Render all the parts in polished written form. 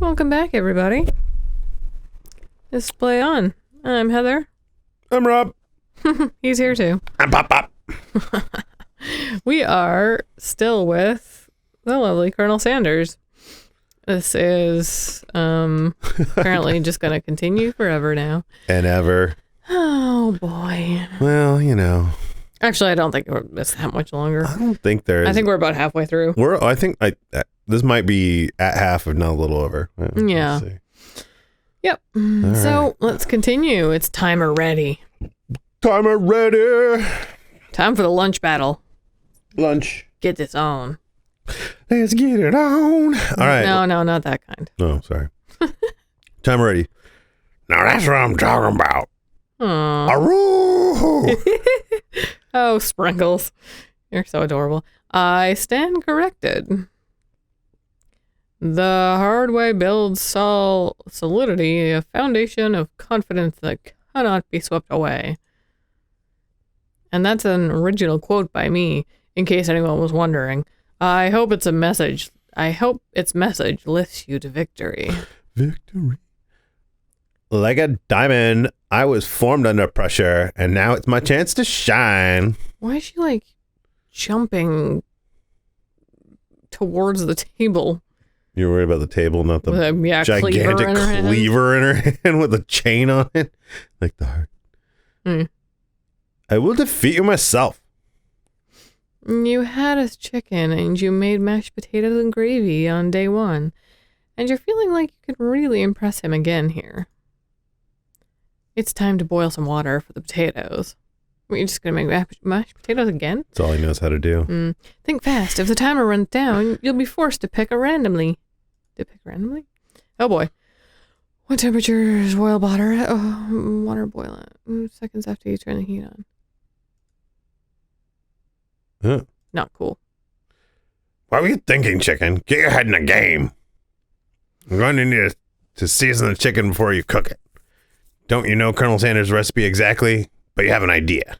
Welcome back, everybody. This is Play On. I'm Heather. I'm Rob. He's here too. I'm Pop Pop. We are still with the lovely Colonel Sanders. This is apparently just going to continue forever now. And ever. Oh, boy. Well, you know. Actually, I don't think it's that much longer. I don't think there is. I think we're about halfway through. This might be at half, if not a little over. Yeah. Let's see. Yep. All So right. let's continue. It's timer ready. Timer ready. Time for the lunch battle. Lunch. Get this on. Let's get it on. All right. No, not that kind. Oh, sorry. Timer ready. Now that's what I'm talking about. Aww. Aroo! Oh, Sprinkles. You're so adorable. I stand corrected. The hard way builds solidity, a foundation of confidence that cannot be swept away. And that's an original quote by me, in case anyone was wondering. I hope its message lifts you to victory. Victory. Like a diamond, I was formed under pressure, and now it's my chance to shine. Why is she, like, jumping towards the table? You're worried about the table, not the With a gigantic cleaver in her hand with a chain on it. Like the heart. Mm. I will defeat you myself. You had a chicken and you made mashed potatoes and gravy on day one. And you're feeling like you could really impress him again here. It's time to boil some water for the potatoes. Are you just going to make mashed potatoes again? That's all he knows how to do. Think fast. If the timer runs down, you'll be forced to pick randomly. Oh boy. What temperature is boil water at? Oh, water boil at. Seconds after you turn the heat on. Huh. Not cool. What were you thinking, chicken? Get your head in the game. I'm going to need to season the chicken before you cook it. Don't you know Colonel Sanders' recipe exactly? But you have an idea.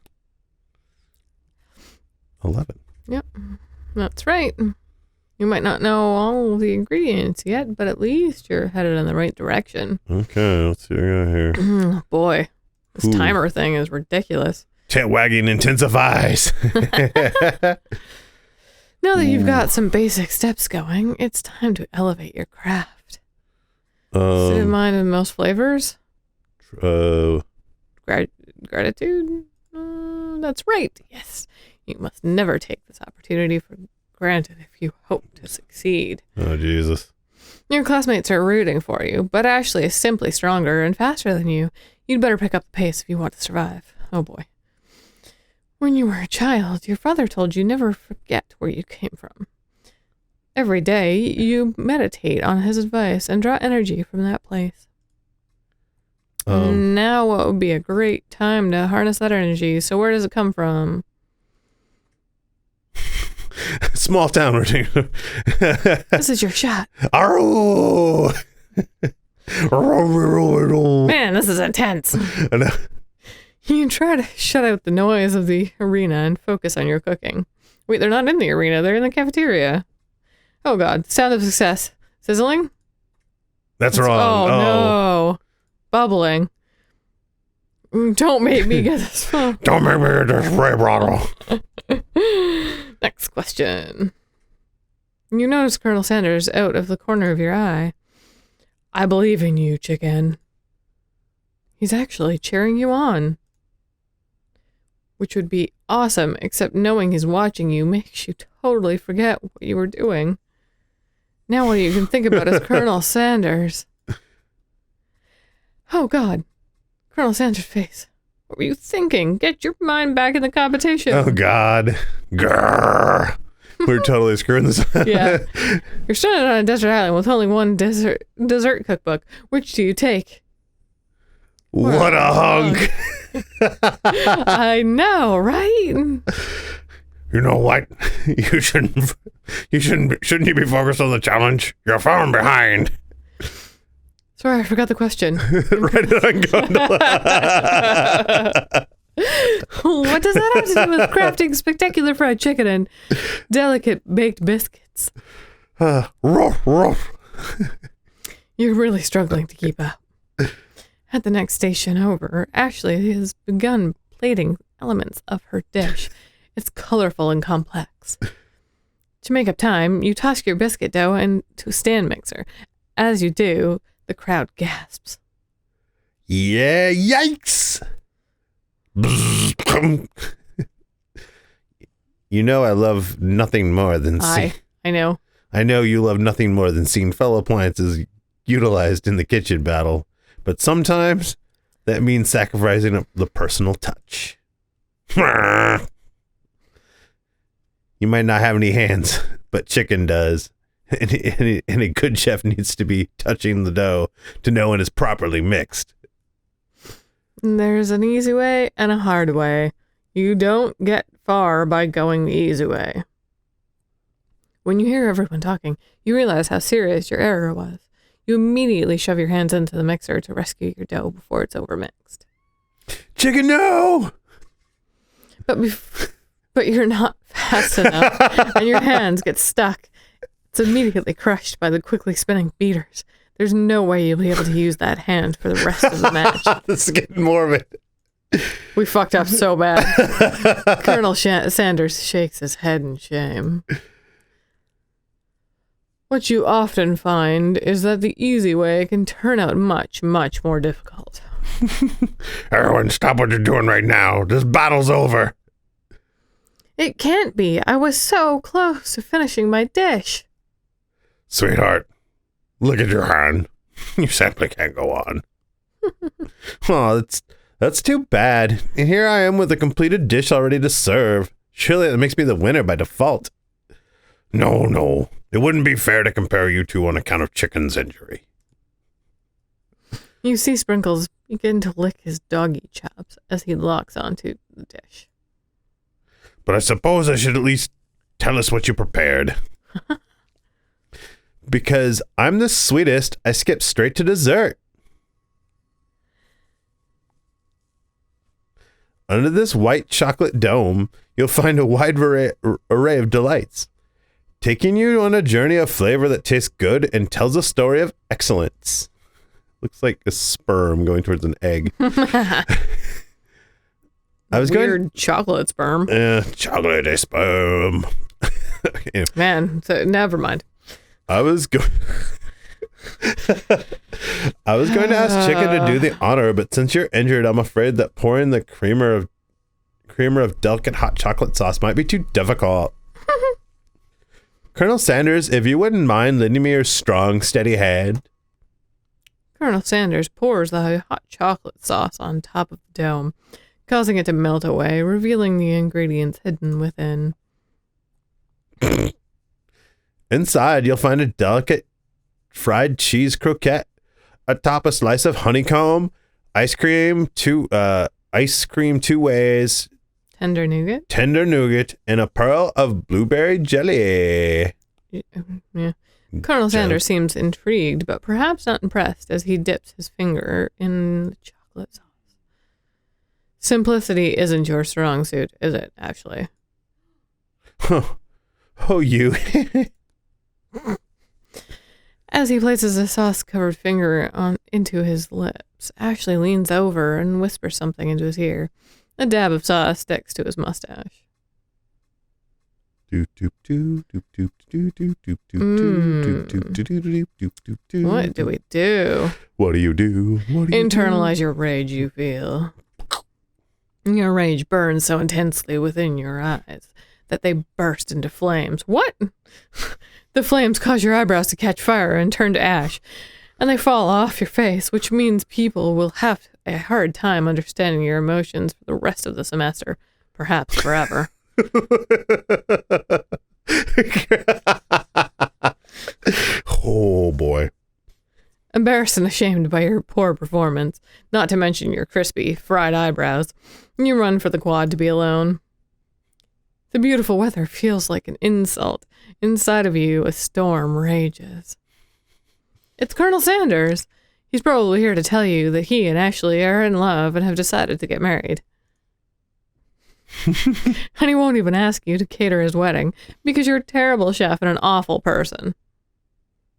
11. Yep, that's right. You might not know all the ingredients yet, but at least you're headed in the right direction. Okay, let's see what we got here. Boy, this Ooh. timer thing is ridiculous. Tail wagging intensifies. Now that you've got some basic steps going, it's time to elevate your craft. State of mind in most flavors? Gratitude? That's right, yes. You must never take this opportunity for granted if you hope to succeed. Oh, Jesus. Your classmates are rooting for you, but Ashley is simply stronger and faster than you. You'd better pick up the pace if you want to survive. Oh boy. When you were a child, your father told you never forget where you came from. Every day, you meditate on his advice and draw energy from that place. Now what would be a great time to harness that energy? So where does it come from? Small town routine. This is your shot. Aroo! Man, this is intense. You try to shut out the noise of the arena and focus on your cooking. Wait, they're not in the arena. They're in the cafeteria. Oh, God. Sound of success. Sizzling? That's wrong. Oh, no. Bubbling. Don't make me get this phone. Don't make me get this spray bottle. Next question. You notice Colonel Sanders out of the corner of your eye. I believe in you, chicken. He's actually cheering you on. Which would be awesome, except knowing he's watching you makes you totally forget what you were doing. Now all you can think about is Colonel Sanders. Oh, God. Colonel Sanders' face. What were you thinking? Get your mind back in the competition. Oh, God. Grrr. We're totally screwing this up. Yeah. You're stranded on a desert island with only one dessert cookbook. Which do you take? What a hunk. I know, right? You know what? Shouldn't you be focused on the challenge? You're far behind. Sorry, I forgot the question. Write it on gondola. What does that have to do with crafting spectacular fried chicken and delicate baked biscuits? Ruff, ruff. You're really struggling to keep up. At the next station over, Ashley has begun plating elements of her dish. It's colorful and complex. To make up time, you toss your biscuit dough into a stand mixer. As you do, the crowd gasps. Yeah, yikes! You know I love nothing more than I know. I know you love nothing more than seeing fellow appliances utilized in the kitchen battle, but sometimes that means sacrificing the personal touch. You might not have any hands, but chicken does. And a good chef needs to be touching the dough to know when it's properly mixed. There's an easy way and a hard way. You don't get far by going the easy way. When you hear everyone talking, you realize how serious your error was. You immediately shove your hands into the mixer to rescue your dough before it's overmixed. Chicken, no! But you're not fast enough, and your hands get stuck. It's immediately crushed by the quickly spinning beaters. There's no way you'll be able to use that hand for the rest of the match. This is getting morbid. We fucked up so bad. Colonel Sanders shakes his head in shame. What you often find is that the easy way can turn out much, much more difficult. Everyone, stop what you're doing right now. This battle's over. It can't be. I was so close to finishing my dish. Sweetheart, look at your hand. You simply can't go on. Oh, that's too bad. And here I am with a completed dish already to serve. Surely that makes me the winner by default. No. It wouldn't be fair to compare you two on account of Chicken's injury. You see Sprinkles begin to lick his doggy chops as he locks onto the dish. But I suppose I should at least tell us what you prepared. Because I'm the sweetest, I skip straight to dessert. Under this white chocolate dome, you'll find a wide array of delights, taking you on a journey of flavor that tastes good and tells a story of excellence. Looks like a sperm going towards an egg. Weird chocolate sperm. Chocolate sperm. Anyway. Man, so never mind. I was going to ask Chicken to do the honor, but since you're injured, I'm afraid that pouring the creamer of delicate hot chocolate sauce might be too difficult. Colonel Sanders, if you wouldn't mind lending me your strong, steady hand. Colonel Sanders pours the hot chocolate sauce on top of the dome, causing it to melt away, revealing the ingredients hidden within. Inside, you'll find a delicate fried cheese croquette, atop a slice of honeycomb, ice cream two ways, tender nougat, and a pearl of blueberry jelly. Yeah. Colonel Sanders seems intrigued, but perhaps not impressed as he dips his finger in the chocolate sauce. Simplicity isn't your strong suit, is it, Ashley? Oh, you. As he places a sauce-covered finger into his lips, Ashley leans over and whispers something into his ear. A dab of sauce sticks to his mustache. What do we do? What do you do? Internalize your rage you feel. Your rage burns so intensely within your eyes that they burst into flames. What? The flames cause your eyebrows to catch fire and turn to ash, and they fall off your face, which means people will have a hard time understanding your emotions for the rest of the semester, perhaps forever. Oh, boy. Embarrassed and ashamed by your poor performance, not to mention your crispy, fried eyebrows, you run for the quad to be alone. The beautiful weather feels like an insult. Inside of you, a storm rages. It's Colonel Sanders. He's probably here to tell you that he and Ashley are in love and have decided to get married. And he won't even ask you to cater his wedding because you're a terrible chef and an awful person.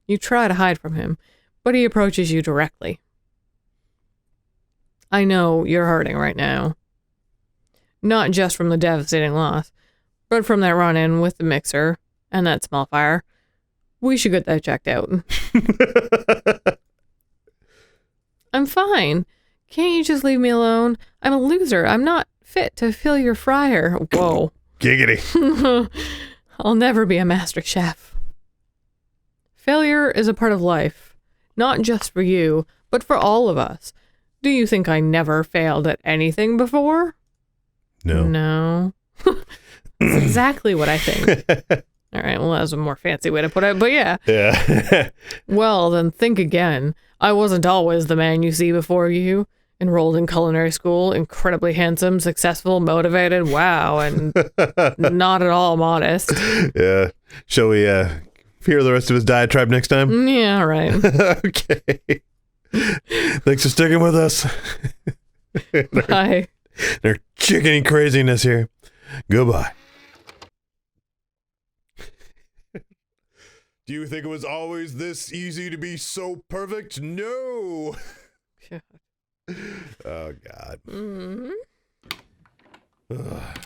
You try to hide from him, but he approaches you directly. I know you're hurting right now. Not just from the devastating loss, but from that run-in with the mixer and that small fire. We should get that checked out. I'm fine. Can't you just leave me alone? I'm a loser. I'm not fit to fill your fryer. Whoa. Giggity. I'll never be a master chef. Failure is a part of life, not just for you, but for all of us. Do you think I never failed at anything before? No. No. That's exactly what I think. All right, well, that was a more fancy way to put it, but yeah. Yeah. Well, then think again. I wasn't always the man you see before you. Enrolled in culinary school, incredibly handsome, successful, motivated, wow, and not at all modest. Yeah. Shall we hear the rest of his diatribe next time? Yeah, right. Okay. Thanks for sticking with us. Bye. Their chickeny craziness here. Goodbye. Do you think it was always this easy to be so perfect? No. Oh, God. Mm-hmm. Ugh.